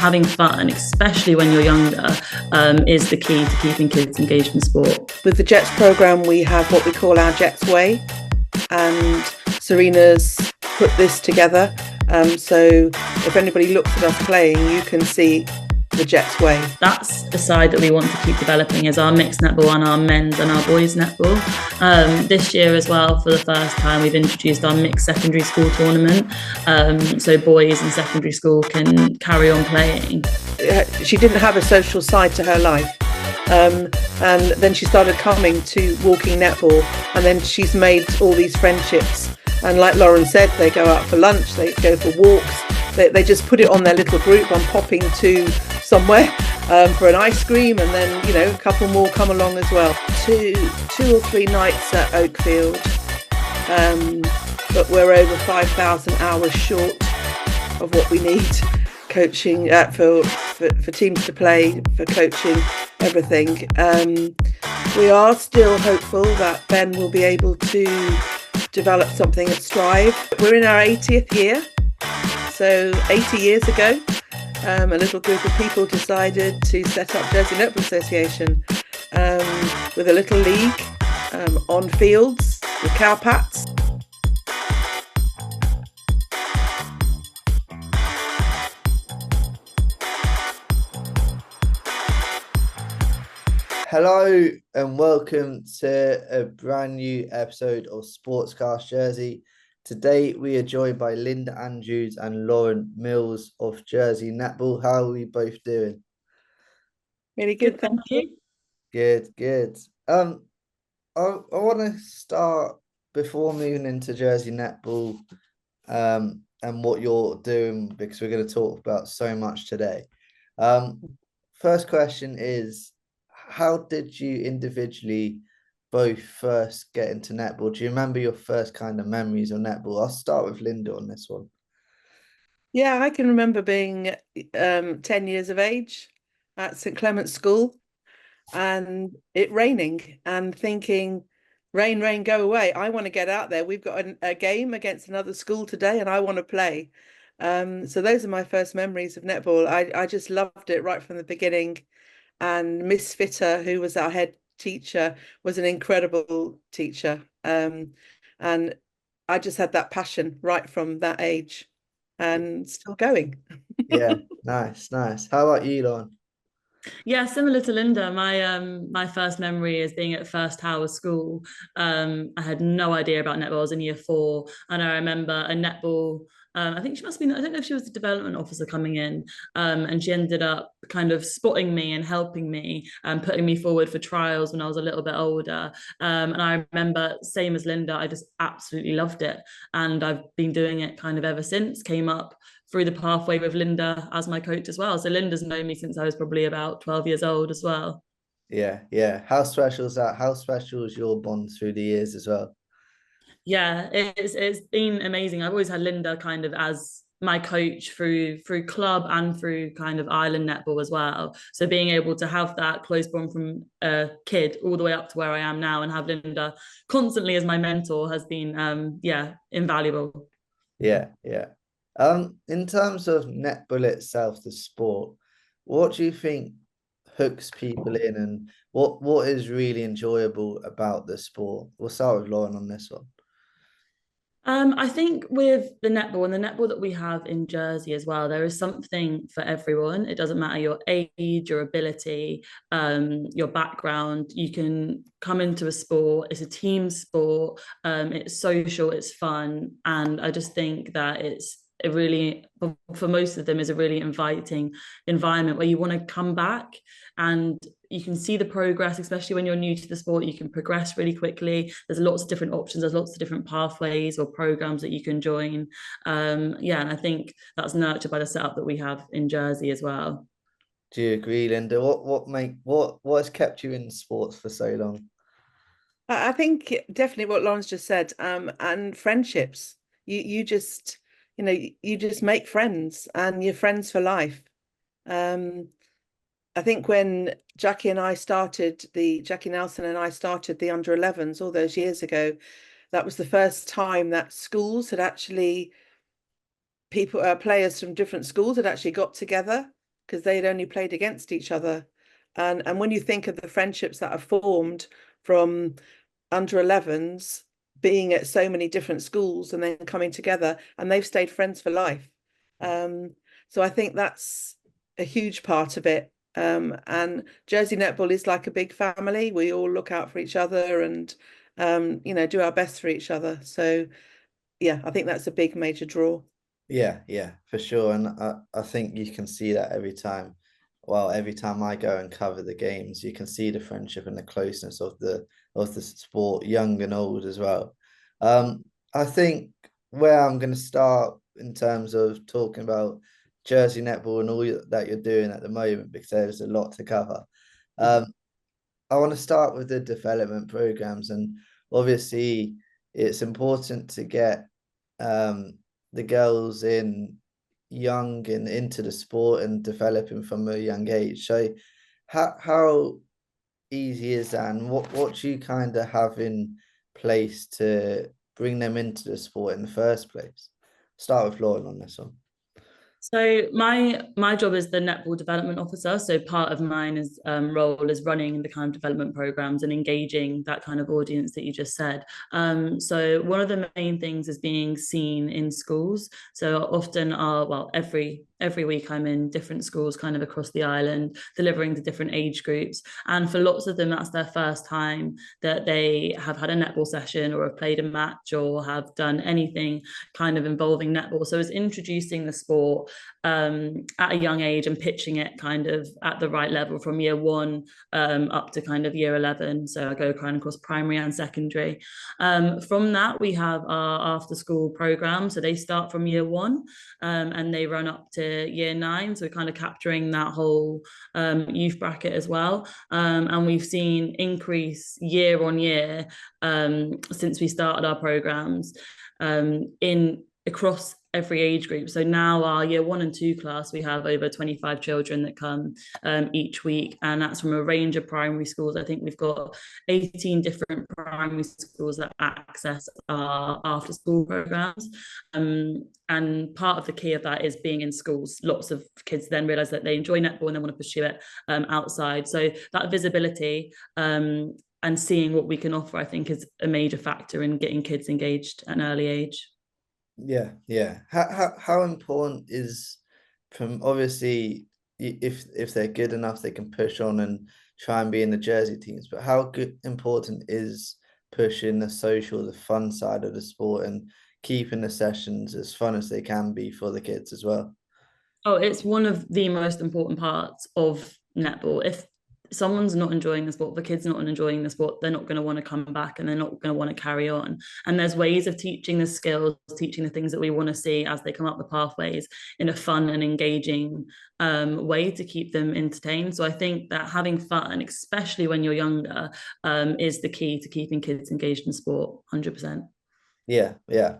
having fun, especially when you're younger, is the key to keeping kids engaged in sport. With the Jets programme, we have what we call our Jets Way, and Serena's put this together. So if anybody looks at us playing, you can see the Jets Way. That's the side that we want to keep developing, is our mixed netball and our men's and our boys netball. This year as well, for the first time, we've introduced our mixed secondary school tournament, so boys in secondary school can carry on playing. She didn't have a social side to her life, and then she started coming to walking netball, and then she's made all these friendships. And like Lauren said, they go out for lunch, they go for walks, they just put it on their little group. I'm popping to somewhere for an ice cream, and then, you know, a couple more come along as well. Two or three nights at Oakfield, but we're over 5,000 hours short of what we need coaching for teams to play, for coaching, everything. We are still hopeful that Ben will be able to develop something at Strive. We're in our 80th year, so 80 years ago, a little group of people decided to set up Jersey Netball Association with a little league on fields with cowpats. Hello and welcome to a brand new episode of Sportscast Jersey. Today we are joined by Linda Andrews and Lauren Mills of Jersey Netball. How are we both doing? Really good, thank you. Good. I want to start before moving into Jersey Netball and what you're doing, because we're going to talk about so much today. First question is, how did you individually both first get into netball? Do you remember your first kind of memories of netball? I'll start with Linda on this one. Yeah, I can remember being 10 years of age at St Clement's School, and it raining, and thinking, rain, go away. I want to get out there. We've got a game against another school today, and I want to play. So those are my first memories of netball. I just loved it right from the beginning. And Miss Fitter, who was our head teacher, was an incredible teacher. And I just had that passion right from that age, and still going. Yeah, nice. How about you, Lauren? Yeah, similar to Linda, my first memory is being at First Howard School. I had no idea about netball. I was in year 4, and I remember a netball. I think she must have been, I don't know if she was the development officer coming in, and she ended up kind of spotting me and helping me and putting me forward for trials when I was a little bit older. And I remember, same as Linda, I just absolutely loved it. And I've been doing it kind of ever since. Came up through the pathway with Linda as my coach as well. So Linda's known me since I was probably about 12 years old as well. Yeah. How special is that? How special is your bond through the years as well? Yeah, it's been amazing. I've always had Linda kind of as my coach through club and through kind of island netball as well. So being able to have that close bond from a kid all the way up to where I am now, and have Linda constantly as my mentor, has been invaluable. Yeah. In terms of netball itself, the sport, what do you think hooks people in, and what is really enjoyable about the sport? We'll start with Lauren on this one. I think with the netball and the netball that we have in Jersey as well, there is something for everyone. It doesn't matter your age, your ability, your background. You can come into a sport. It's a team sport. It's social. It's fun, and I just think that it's a really, for most of them, is a really inviting environment where you want to come back, and you can see the progress, especially when you're new to the sport. You can progress really quickly. There's lots of different options. There's lots of different pathways or programs that you can join. And I think that's nurtured by the setup that we have in Jersey as well. Do you agree, Linda? What has kept you in sports for so long? I think definitely what Lauren's just said, and friendships. You just make friends, and you're friends for life. I think when Jackie Nelson and I started the under 11s all those years ago, that was the first time that schools had actually, players from different schools had actually got together because they'd only played against each other. And when you think of the friendships that have formed from under 11s being at so many different schools and then coming together, and they've stayed friends for life. Um, so I think that's a huge part of it. And Jersey Netball is like a big family. We all look out for each other and do our best for each other. So yeah, I think that's a big major draw. Yeah, yeah, for sure. And I think you can see that every time. Well, every time I go and cover the games, you can see the friendship and the closeness of the sport, young and old as well. I think where I'm going to start in terms of talking about Jersey netball and that you're doing at the moment, because there's a lot to cover. Mhm. I want to start with the development programs, and obviously it's important to get the girls in young and into the sport and developing from a young age. So how easy is that, and what do you kind of have in place to bring them into the sport in the first place? Start with Lauren on this one. So my job is the netball development officer. So part of mine is role is running the kind of development programs and engaging that kind of audience that you just said. So one of the main things is being seen in schools. So often every week I'm in different schools kind of across the island, delivering to different age groups. And for lots of them, that's their first time that they have had a netball session or have played a match or have done anything kind of involving netball. So it's introducing the sport at a young age and pitching it kind of at the right level from year one up to kind of year 11. So I go kind of across primary and secondary. From that, we have our after school program. So they start from year one and they run up to year 9. So we're kind of capturing that whole youth bracket as well. And we've seen increase year on year since we started our programs in across every age group. So now our year 1 and 2 class, we have over 25 children that come each week, and that's from a range of primary schools. I think we've got 18 different primary schools that access our after school programs. And part of the key of that is being in schools. Lots of kids then realize that they enjoy netball and they want to pursue it outside. So that visibility and seeing what we can offer, I think, is a major factor in getting kids engaged at an early age. Yeah, yeah. How important is, from obviously, if they're good enough, they can push on and try and be in the Jersey teams. But how good important is pushing the social, the fun side of the sport, and keeping the sessions as fun as they can be for the kids as well? Oh, it's one of the most important parts of netball. If someone's not enjoying the sport, the kid's not enjoying the sport, they're not going to want to come back and they're not going to want to carry on. And there's ways of teaching the skills, teaching the things that we want to see as they come up the pathways in a fun and engaging way to keep them entertained. So I think that having fun, especially when you're younger, is the key to keeping kids engaged in sport, 100%. Yeah, yeah.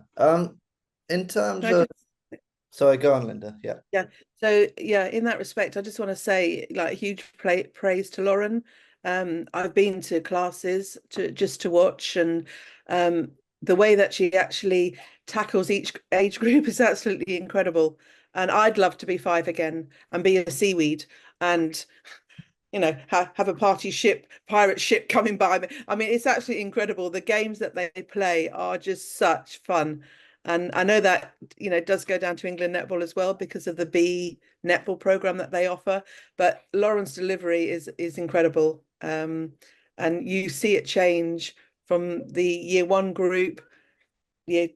In terms I of, just sorry, go on, Linda. Yeah. Yeah. So yeah, in that respect, I just want to say like huge praise to Lauren. I've been to classes to watch, and the way that she actually tackles each age group is absolutely incredible. And I'd love to be 5 again and be a seaweed and have a pirate ship coming by me. I mean, it's absolutely incredible. The games that they play are just such fun. And I know that, it does go down to England netball as well because of the B netball program that they offer. But Lauren's delivery is incredible. And you see it change from the year 1 group, year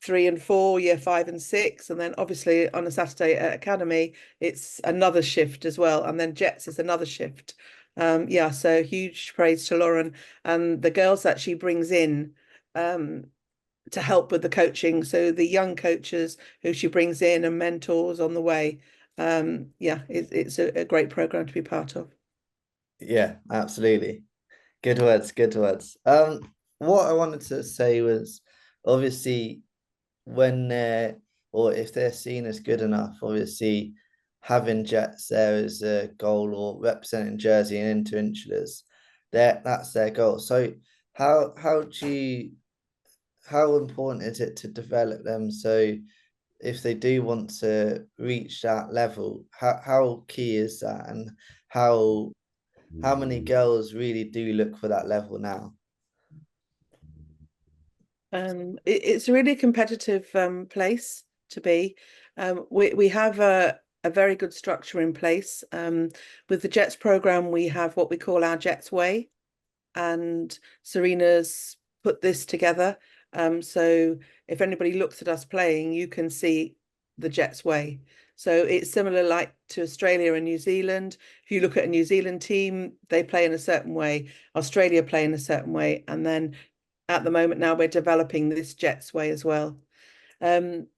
3 and 4, year 5 and 6, and then obviously on a Saturday at Academy, it's another shift as well, and then Jets is another shift. Yeah, so huge praise to Lauren and the girls that she brings in to help with the coaching. So the young coaches who she brings in and mentors on the way. Yeah, it's a great program to be part of. Yeah, absolutely. Good words, good words. What I wanted to say was, obviously, when they're, or if they're seen as good enough, obviously having Jets there as a goal, or representing Jersey and interinsulars, that's their goal. So how do you, how important is it to develop them so if they do want to reach that level, how key is that, and how how many girls really do look for that level now? It's a really competitive place to be. We have a very good structure in place. With the Jets program, we have what we call our Jets Way, and Serena's put this together. So if anybody looks at us playing, you can see the Jets Way. So it's similar like to Australia and New Zealand. If you look at a New Zealand team, they play in a certain way. Australia play in a certain way, and then at the moment now we're developing this Jets Way as well. Um,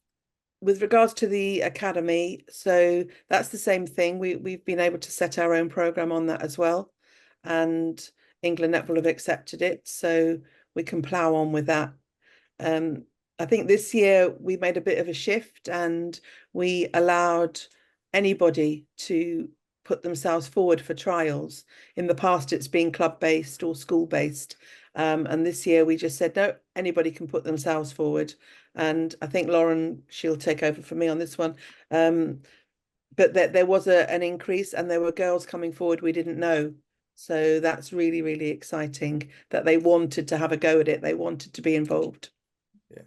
with regards to the academy, so that's the same thing. We've been able to set our own program on that as well, and England Netball have accepted it, so we can plough on with that. Um, I think this year we made a bit of a shift and we allowed anybody to put themselves forward for trials. In the past, it's been club-based or school-based. And this year we just said, no, anybody can put themselves forward. And I think Lauren, she'll take over for me on this one. But there was an increase and there were girls coming forward we didn't know. So that's really, really exciting that they wanted to have a go at it. They wanted to be involved. Yeah.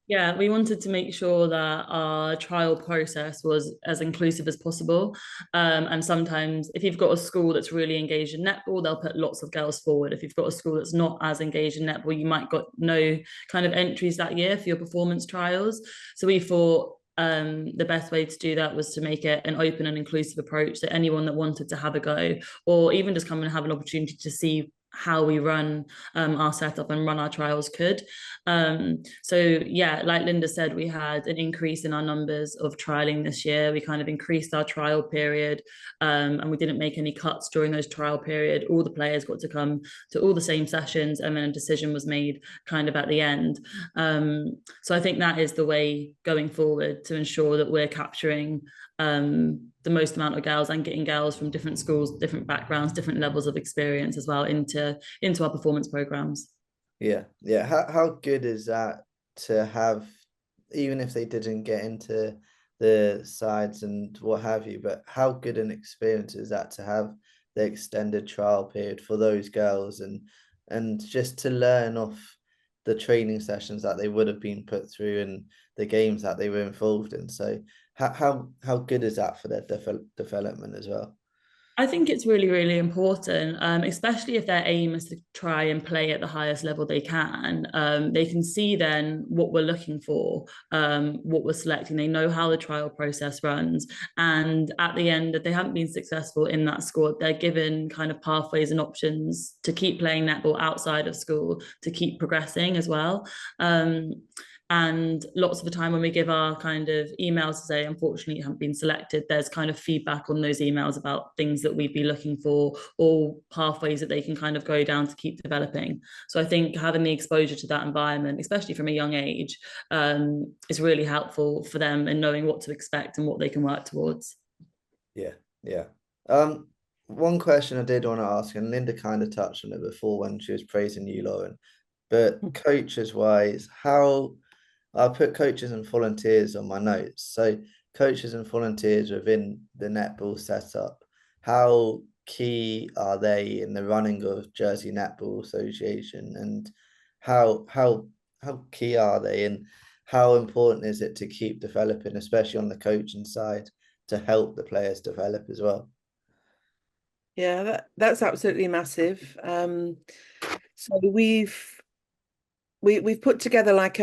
Yeah, we wanted to make sure that our trial process was as inclusive as possible. And sometimes, if you've got a school that's really engaged in netball, they'll put lots of girls forward. If you've got a school that's not as engaged in netball, you might got no kind of entries that year for your performance trials. So we thought the best way to do that was to make it an open and inclusive approach, that anyone that wanted to have a go, or even just come and have an opportunity to see how we run our setup and run our trials could. So yeah, like Linda said, we had an increase in our numbers of trialing this year. We kind of increased our trial period, and we didn't make any cuts during those trial period. All the players got to come to all the same sessions, and then a decision was made kind of at the end. So I think that is the way going forward to ensure that we're capturing the most amount of girls and getting girls from different schools, different backgrounds, different levels of experience as well into our performance programs. Yeah, yeah. How good is that to have, even if they didn't get into the sides and what have you, but how good an experience is that to have the extended trial period for those girls, and just to learn off the training sessions that they would have been put through and the games that they were involved in. So how good is that for their development as well? I think it's really, really important, especially if their aim is to try and play at the highest level they can. They can see then what we're looking for, what we're selecting. They know how the trial process runs. And at the end, if they haven't been successful in that squad, they're given kind of pathways and options to keep playing netball outside of school, to keep progressing as well. And lots of the time when we give our kind of emails to say, unfortunately, you haven't been selected, there's kind of feedback on those emails about things that we'd be looking for or pathways that they can kind of go down to keep developing. So I think having the exposure to that environment, especially from a young age, is really helpful for them in knowing what to expect and what they can work towards. Yeah, yeah. One question I did want to ask, and Linda kind of touched on it before when she was praising you, Lauren, but coaches wise, how I put coaches and volunteers on my notes. So coaches and volunteers within the netball setup, how key are they in the running of Jersey Netball Association, and how key are they, and how important is it to keep developing, especially on the coaching side, to help the players develop as well? Yeah, that's absolutely massive. So we've put together like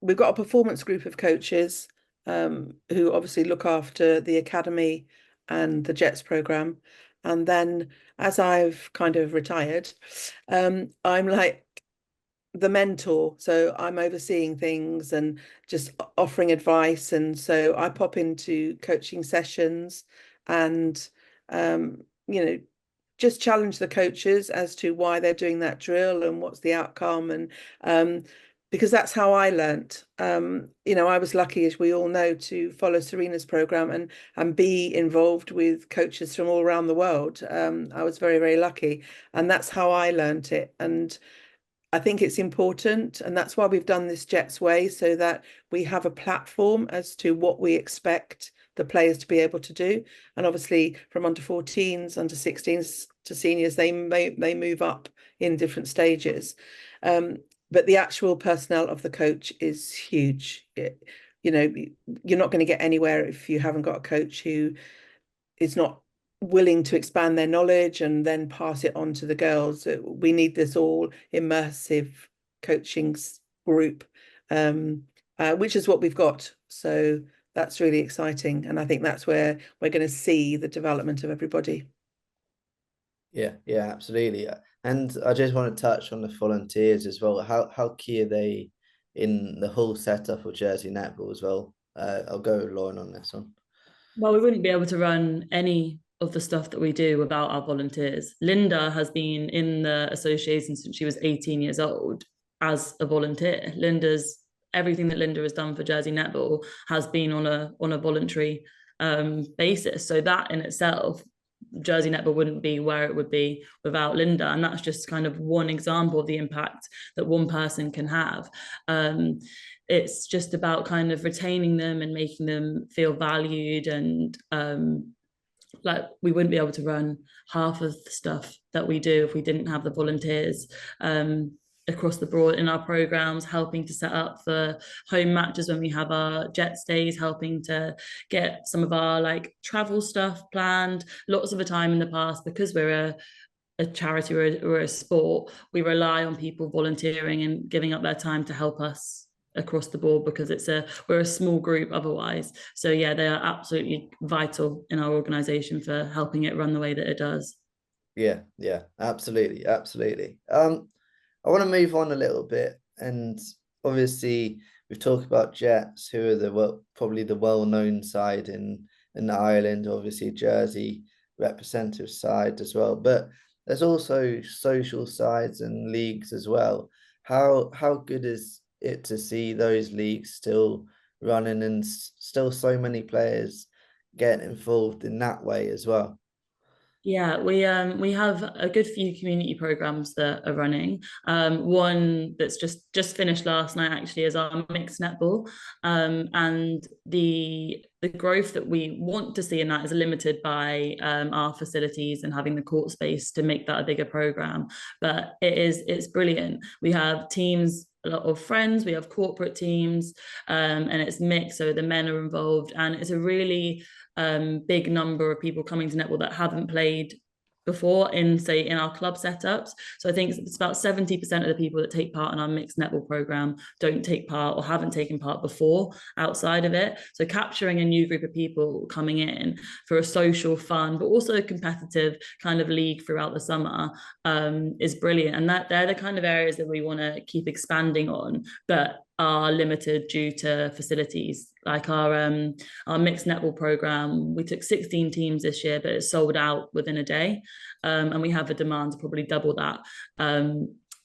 we've got a performance group of coaches who obviously look after the academy and the Jets program. And then as I've kind of retired, I'm like the mentor. So I'm overseeing things and just offering advice. And so I pop into coaching sessions and, you know, just challenge the coaches as to why they're doing that drill and what's the outcome. And because that's how I learnt. You know, I was lucky, as we all know, to follow Serena's program and be involved with coaches from all around the world. I was very, very lucky. And that's how I learnt it. And I think it's important, and that's why we've done this Jets Way, so that we have a platform as to what we expect the players to be able to do. And obviously, from under 14s, under 16s to seniors, they move up in different stages. But the actual personnel of the coach is huge. You know, you're not going to get anywhere if you haven't got a coach who is not willing to expand their knowledge and then pass it on to the girls. We need this all immersive coaching group, which is what we've got. So that's really exciting. And I think that's where we're going to see the development of everybody. Yeah, yeah, absolutely. And I just want to touch on the volunteers as well. How key are they in the whole setup of Jersey Netball as well? I'll go with Lauren on this one. Well, we wouldn't be able to run any of the stuff that we do without our volunteers. Linda has been in the association since she was 18 years old as a volunteer. Everything that Linda has done for Jersey Netball has been on a voluntary basis. So that in itself, Jersey Netball wouldn't be where it would be without Linda. And that's just kind of one example of the impact that one person can have. It's just about kind of retaining them and making them feel valued, and like we wouldn't be able to run half of the stuff that we do if we didn't have the volunteers across the board in our programs, helping to set up for home matches when we have our Jets days, helping to get some of our like travel stuff planned. Lots of the time in the past, because we're a charity or a sport, we rely on people volunteering and giving up their time to help us across the board, because we're a small group otherwise. So yeah, they are absolutely vital in our organization for helping it run the way that it does. Yeah, yeah, absolutely, absolutely. I want to move on a little bit, and obviously we've talked about Jets, who are probably the well-known side in Ireland, obviously Jersey representative side as well, but there's also social sides and leagues as well. How good is it to see those leagues still running and still so many players getting involved in that way as well? Yeah, we have a good few community programs that are running. One that's just finished last night actually is our mixed netball, and the growth that we want to see in that is limited by our facilities and having the court space to make that a bigger program. But it's brilliant. We have teams, a lot of friends, we have corporate teams, and it's mixed, so the men are involved, and it's a really big number of people coming to netball that haven't played before in our club setups. So I think it's about 70% of the people that take part in our mixed netball program don't take part or haven't taken part before outside of it. So capturing a new group of people coming in for a social fun, but also a competitive kind of league throughout the summer is brilliant. And that they're the kind of areas that we want to keep expanding on, but are limited due to facilities. Like our mixed netball program, we took 16 teams this year, but it sold out within a day, and we have a demand to probably double that.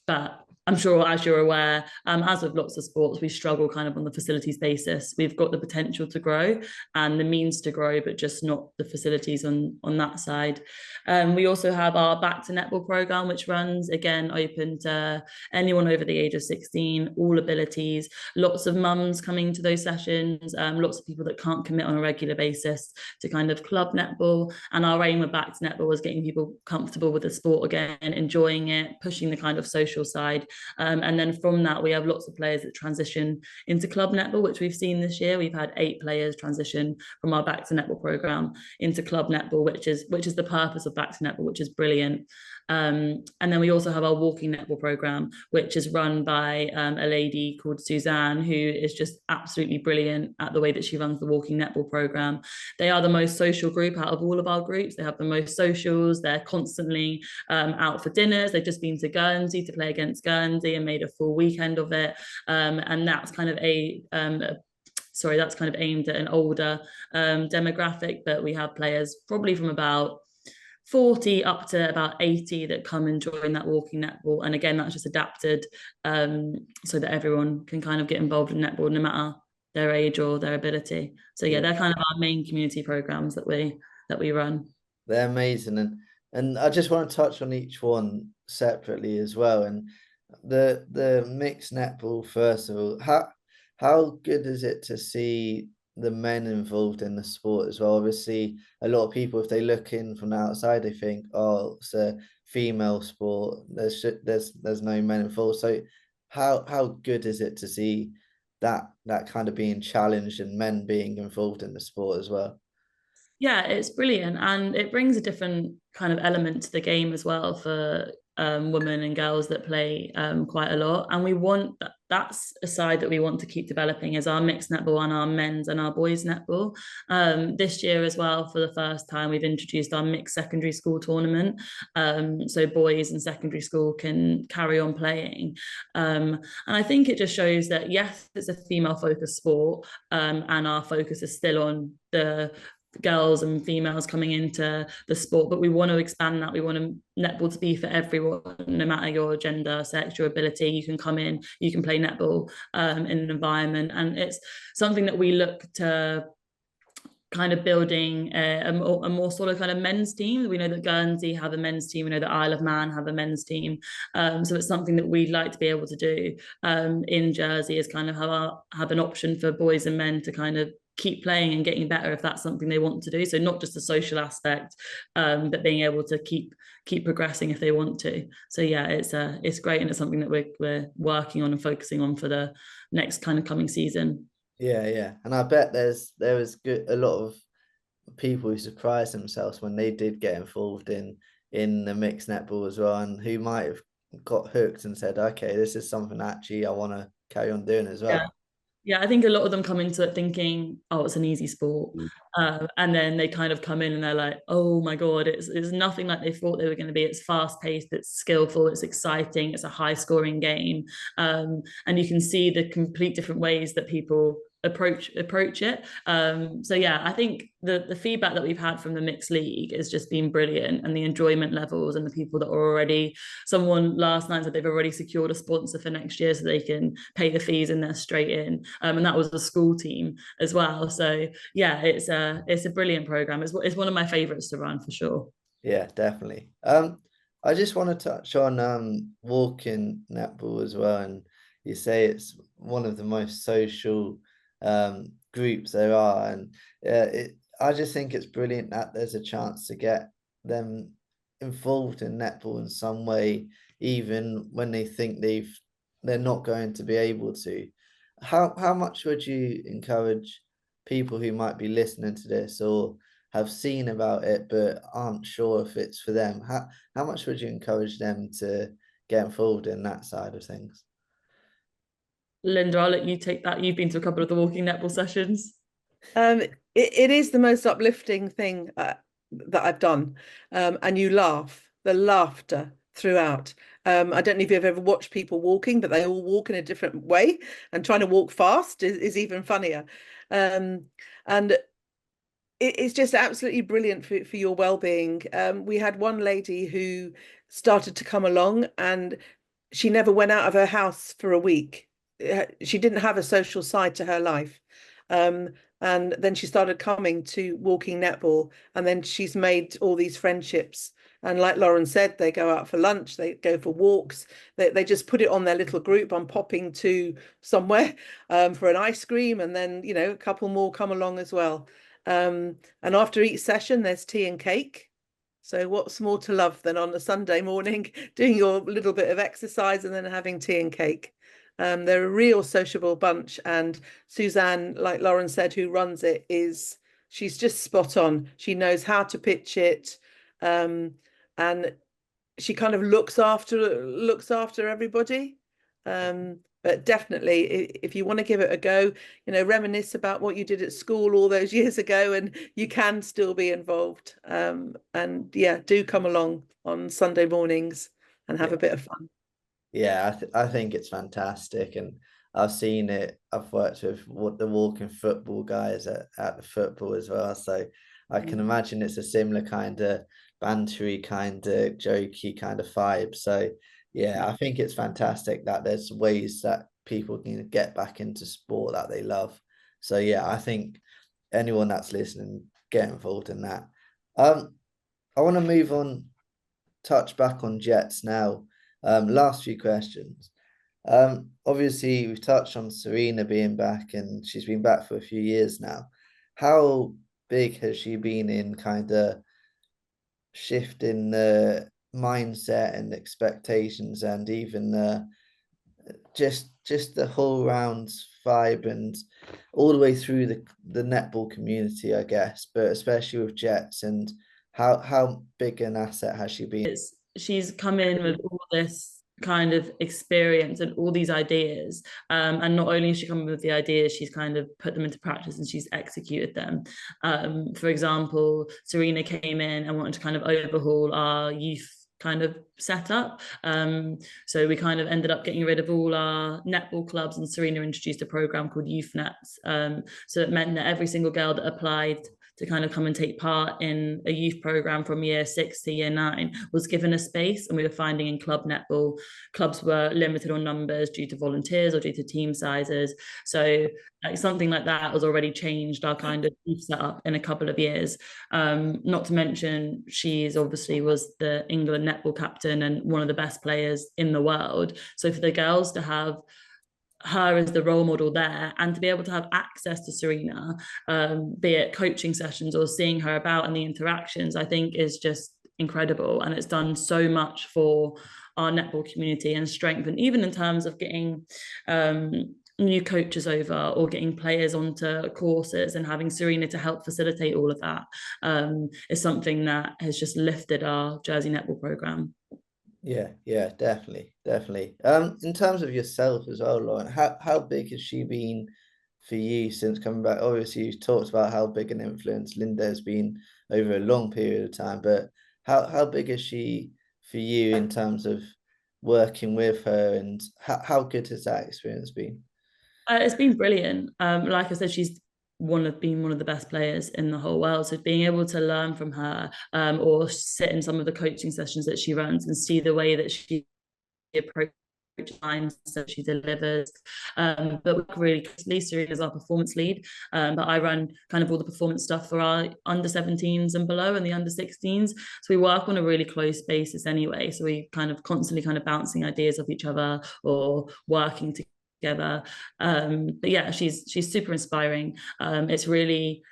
But I'm sure, as you're aware, as with lots of sports, we struggle kind of on the facilities basis. We've got the potential to grow and the means to grow, but just not the facilities on that side. We also have our Back to Netball program, which runs, again, open to anyone over the age of 16, all abilities, lots of mums coming to those sessions, lots of people that can't commit on a regular basis to kind of club netball. And our aim with Back to Netball is getting people comfortable with the sport again, enjoying it, pushing the kind of social side. And then from that, we have lots of players that transition into club netball, which we've seen this year. We've had 8 players transition from our Back to Netball program into club netball, which is the purpose of Back to Netball, which is brilliant. And then we also have our walking netball program, which is run by a lady called Suzanne, who is just absolutely brilliant at the way that she runs the walking netball program. They are the most social group out of all of our groups. They have the most socials. They're constantly out for dinners. They've just been to Guernsey to play against Guernsey and made a full weekend of it. And that's kind of that's kind of aimed at an older demographic, but we have players probably from about 40 up to about 80 that come and join that walking netball. And again, that's just adapted so that everyone can kind of get involved in netball no matter their age or their ability. So yeah, they're kind of our main community programs that we run. They're amazing. And I just want to touch on each one separately as well. And The mixed netball, first of all, how good is it to see the men involved in the sport as well? Obviously, a lot of people, if they look in from the outside, they think, oh, it's a female sport. There's no men involved. So how good is it to see that kind of being challenged and men being involved in the sport as well? Yeah, it's brilliant, and it brings a different kind of element to the game as well for women and girls that play quite a lot. And we want that. That's a side that we want to keep developing is our mixed netball and our men's and our boys netball. This year as well, for the first time, we've introduced our mixed secondary school tournament. So boys in secondary school can carry on playing. And I think it just shows that yes, it's a female focused sport, and our focus is still on the girls and females coming into the sport, but we want to expand that. We want netball to be for everyone, no matter your gender, sex, your ability. You can come in, you can play netball in an environment, and it's something that we look to kind of building a more sort of kind of men's team. We know that Guernsey have a men's team. We know that Isle of Man have a men's team. So it's something that we'd like to be able to do in Jersey, is kind of have an option for boys and men to kind of keep playing and getting better if that's something they want to do. So not just the social aspect, but being able to keep progressing if they want to. So yeah, it's great, and it's something that we're working on and focusing on for the next kind of coming season. Yeah, and I bet there was a lot of people who surprised themselves when they did get involved in the mixed netball as well, and who might have got hooked and said, okay, this is something actually I want to carry on doing as Yeah. well. Yeah, I think a lot of them come into it thinking, oh, it's an easy sport. And then they kind of come in and they're like, oh my God, it's nothing like they thought they were going to be. It's fast paced, it's skillful, it's exciting, it's a high scoring game. And you can see the complete different ways that people approach it. So yeah, I think the feedback that we've had from the mixed league has just been brilliant, and the enjoyment levels and the people that are already, someone last night said they've already secured a sponsor for next year so they can pay the fees and they're straight in. And that was the school team as well. So yeah, it's a brilliant program. It's one of my favorites to run for sure. Yeah, definitely. I just want to touch on walking netball as well, and you say it's one of the most social groups there are, and I just think it's brilliant that there's a chance to get them involved in netball in some way, even when they think they're not going to be able to. How much would you encourage people who might be listening to this or have seen about it but aren't sure if it's for them? How much would you encourage them to get involved in that side of things? Linda, I'll let you take that. You've been to a couple of the walking netball sessions. It is the most uplifting thing that I've done, and you laugh, the laughter throughout. I don't know if you've ever watched people walking, but they all walk in a different way, and trying to walk fast is even funnier. And it's just absolutely brilliant for your well-being. We had one lady who started to come along, and she never went out of her house for a week. She didn't have a social side to her life. Um, and then she started coming to walking netball, and then she's made all these friendships. And like Lauren said, they go out for lunch, they go for walks, they just put it on their little group. I'm popping to somewhere for an ice cream, and then, a couple more come along as well. And after each session, there's tea and cake. So what's more to love than on a Sunday morning doing your little bit of exercise and then having tea and cake? They're a real sociable bunch, and Suzanne, like Lauren said, who runs it, she's just spot on. She knows how to pitch it, and she kind of looks after everybody. But definitely, if you want to give it a go, reminisce about what you did at school all those years ago, and you can still be involved. And yeah, do come along on Sunday mornings and have a bit of fun. Yeah, I think it's fantastic, and I've seen it. I've worked with the walking football guys at the football as well, so I can imagine it's a similar kind of bantery, kind of jokey kind of vibe. So yeah, I think it's fantastic that there's ways that people can get back into sport that they love. So yeah, I think anyone that's listening, get involved in that. I want to move on, touch back on Jets now. Last few questions. Obviously we've touched on Serena being back, and she's been back for a few years now. How big has she been in kind of shifting the mindset and expectations, and even just the whole round vibe, and all the way through the netball community, I guess, but especially with Jets, and how big an asset has she been? She's come in with all this kind of experience and all these ideas, and not only has she come up with the ideas, she's kind of put them into practice and she's executed them. For example, Serena came in and wanted to kind of overhaul our youth kind of setup. So we kind of ended up getting rid of all our netball clubs, and Serena introduced a program called Youth Nets. So it meant that every single girl that applied to kind of come and take part in a youth program from year 6 to year 9 was given a space. And we were finding in club netball, clubs were limited on numbers due to volunteers or due to team sizes. So like something like that has already changed our kind of youth setup in a couple of years. Not to mention, she's obviously was the England netball captain and one of the best players in the world. So for the girls to have her as the role model there, and to be able to have access to Serena, be it coaching sessions or seeing her about and the interactions, I think is just incredible. And it's done so much for our netball community and strengthened, even in terms of getting new coaches over or getting players onto courses, and having Serena to help facilitate all of that is something that has just lifted our Jersey netball program. Yeah, definitely. In terms of yourself as well, Lauren, how big has she been for you since coming back? Obviously, you've talked about how big an influence Linda has been over a long period of time, but how big is she for you in terms of working with her, and how good has that experience been? It's been brilliant. Like I said, she's been one of the best players in the whole world. So being able to learn from her, or sit in some of the coaching sessions that she runs and see the way that she approaches lines that she delivers. But really closely, Serena is our performance lead. But I run kind of all the performance stuff for our under 17s and below, and the under 16s. So we work on a really close basis anyway. So we kind of constantly kind of bouncing ideas off each other or working together. But yeah, she's super inspiring. It's really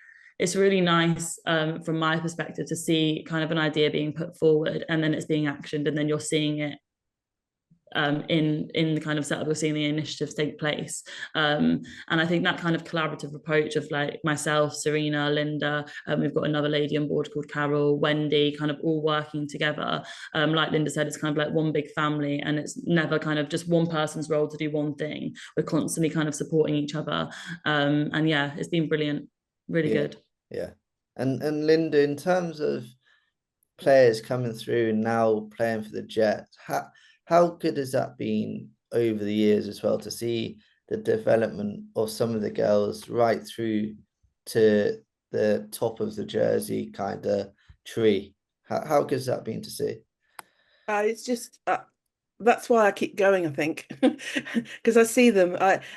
nice, from my perspective, to see kind of an idea being put forward and then it's being actioned, and then you're seeing it in the kind of setup, we're seeing the initiatives take place. And I think that kind of collaborative approach of like myself, Serena, Linda, we've got another lady on board called Carol, Wendy, kind of all working together. Like Linda said, it's kind of like one big family, and it's never kind of just one person's role to do one thing. We're constantly kind of supporting each other. And yeah, it's been brilliant, really good. Yeah. And Linda, in terms of players coming through and now playing for the Jets, how good has that been over the years as well, to see the development of some of the girls right through to the top of the Jersey kind of tree? How good has that been to see? It's just that's why I keep going, I think, because I see them.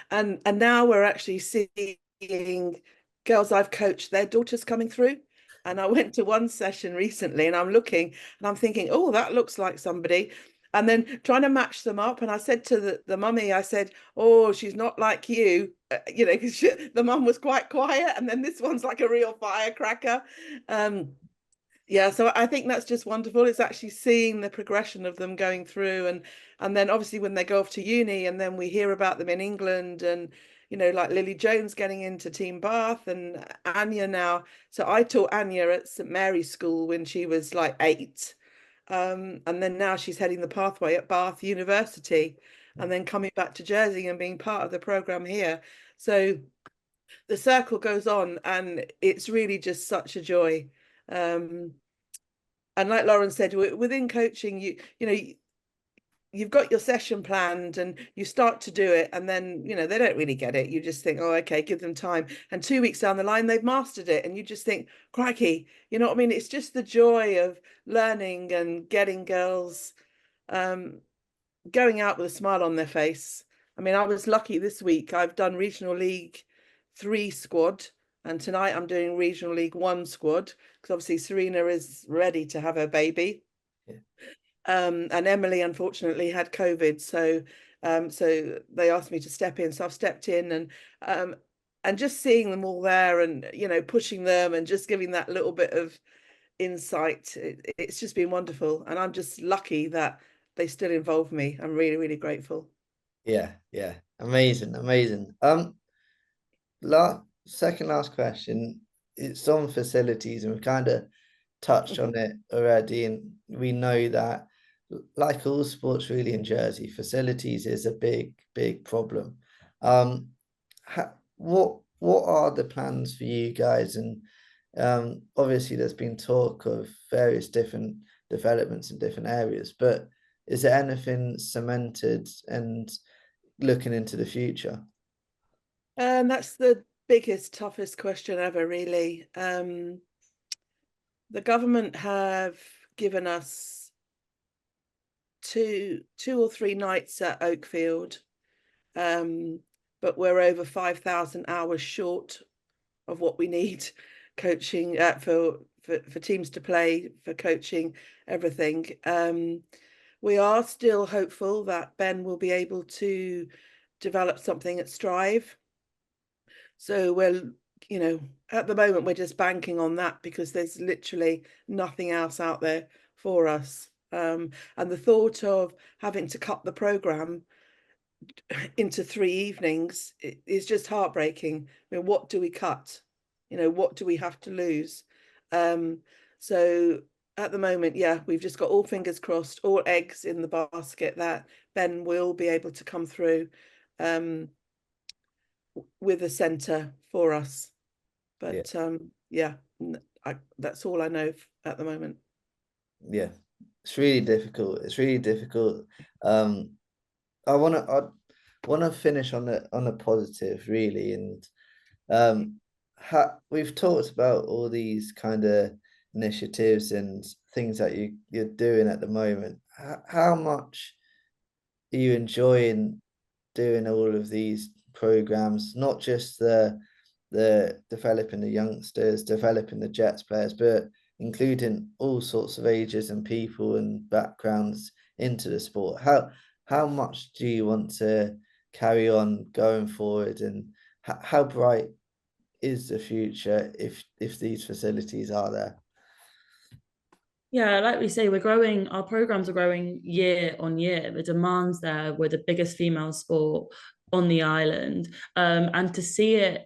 And now we're actually seeing girls I've coached, their daughters coming through. And I went to one session recently, and I'm looking and I'm thinking, oh, that looks like somebody. And then trying to match them up. And I said to the mummy, I said, oh, she's not like you, because the mum was quite quiet. And then this one's like a real firecracker. Yeah, so I think that's just wonderful. It's actually seeing the progression of them going through, and then obviously when they go off to uni, and then we hear about them in England, and like Lily Jones getting into Team Bath, and Anya now. So I taught Anya at St Mary's School when she was like 8. And then now she's heading the pathway at Bath University, and then coming back to Jersey and being part of the program here. So the circle goes on, and it's really just such a joy. Um, and like Lauren said, within coaching, you've got your session planned and you start to do it, and then they don't really get it. You just think, oh, okay, give them time, and 2 weeks down the line they've mastered it, and you just think, crikey, you know what I mean? It's just the joy of learning and getting girls going out with a smile on their face. I mean, I was lucky this week. I've done Regional League 3 squad, and tonight I'm doing Regional League 1 squad, because obviously Serena is ready to have her baby. Yeah. And Emily unfortunately had COVID, so they asked me to step in. So I've stepped in, and just seeing them all there, and pushing them and just giving that little bit of insight. It's just been wonderful, and I'm just lucky that they still involve me. I'm really, really grateful. Yeah, yeah. Amazing, amazing. Second last question. It's on facilities, and we've kind of touched on it already, and we know that, like all sports really in Jersey, facilities is a big, big problem. Um, what are the plans for you guys? And obviously, there's been talk of various different developments in different areas, but is there anything cemented and looking into the future? That's the biggest, toughest question ever, really. The government have given us two or three nights at Oakfield, but we're over 5,000 hours short of what we need coaching for teams to play, for coaching, everything. We are still hopeful that Ben will be able to develop something at Strive. So at the moment, we're just banking on that because there's literally nothing else out there for us. And the thought of having to cut the program into 3 evenings is just heartbreaking. I mean, what do we cut? What do we have to lose? So at the moment, yeah, we've just got all fingers crossed, all eggs in the basket that Ben will be able to come through with a centre for us. Yeah, But yeah, that's all I know at the moment. yeah. It's really difficult. It's really difficult. Um, I wanna finish on a positive, really, and we've talked about all these kind of initiatives and things that you're doing at the moment. How much are you enjoying doing all of these programs, not just the developing the youngsters, developing the Jets players, but including all sorts of ages and people and backgrounds into the sport? How much do you want to carry on going forward, and how bright is the future if these facilities are there? Yeah, like we say, we're growing, our programs are growing year on year. The demands there, we're the biggest female sport on the island. And to see it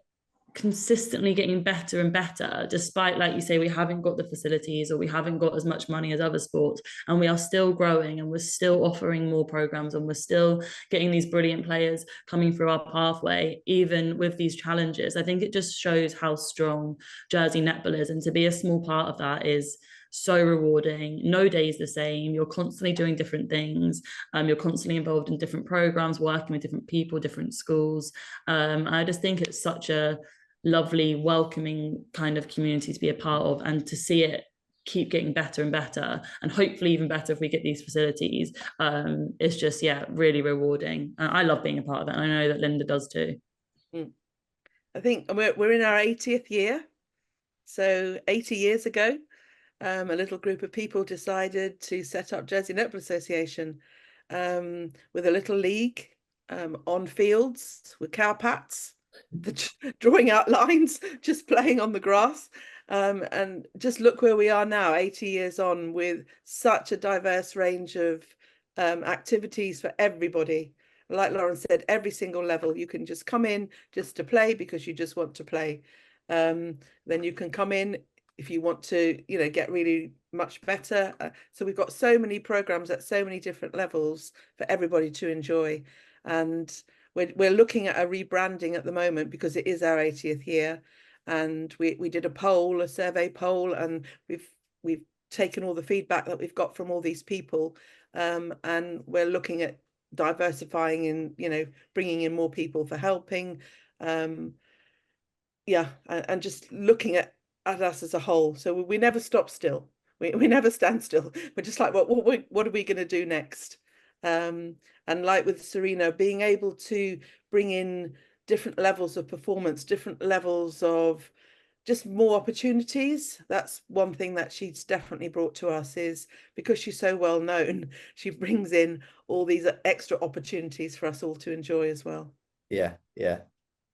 consistently getting better and better, despite, like you say, we haven't got the facilities or we haven't got as much money as other sports, and we are still growing and we're still offering more programs and we're still getting these brilliant players coming through our pathway, even with these challenges. I think it just shows how strong Jersey Netball is. And to be a small part of that is so rewarding. No day is the same. You're constantly doing different things. You're constantly involved in different programs, working with different people, different schools. I just think it's such a lovely, welcoming kind of community to be a part of, and to see it keep getting better and better, and hopefully even better if we get these facilities. It's just, yeah, really rewarding. I love being a part of it. And I know that Linda does too. I think we're in our 80th year. So 80 years ago, a little group of people decided to set up Jersey Netball Association, with a little league, on fields with cowpats, drawing out lines, just playing on the grass. And just look where we are now, 80 years on, with such a diverse range of activities for everybody. Like Lauren said, every single level. You can just come in just to play because you just want to play. Then you can come in if you want to, get really much better. So we've got so many programs at so many different levels for everybody to enjoy. And we're looking at a rebranding at the moment because it is our 80th year. And we did a survey poll, and we've taken all the feedback that we've got from all these people. And we're looking at diversifying and, bringing in more people for helping. Yeah, and just looking at us as a whole. So we never stop still. We never stand still. We're just like, what are we going to do next? And like with Serena, being able to bring in different levels of performance, different levels of just more opportunities. That's one thing that she's definitely brought to us, is because she's so well known, she brings in all these extra opportunities for us all to enjoy as well. Yeah, yeah.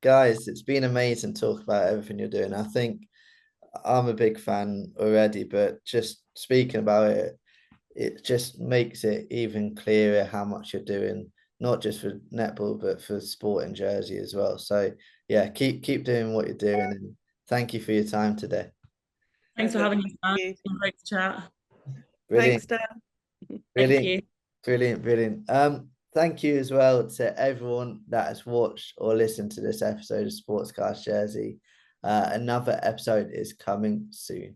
Guys, it's been amazing talking about everything you're doing. I think I'm a big fan already, but just speaking about it, it just makes it even clearer how much you're doing, not just for netball, but for sport in Jersey as well. So yeah, keep doing what you're doing, and thank you for your time today. Thanks for Pleasure. having Thank me, Sam. you. It's been great to chat. Brilliant, Thanks, Dan. Thank brilliant, you. brilliant, brilliant. Thank you as well to everyone that has watched or listened to this episode of Sportscast Jersey. Another episode is coming soon.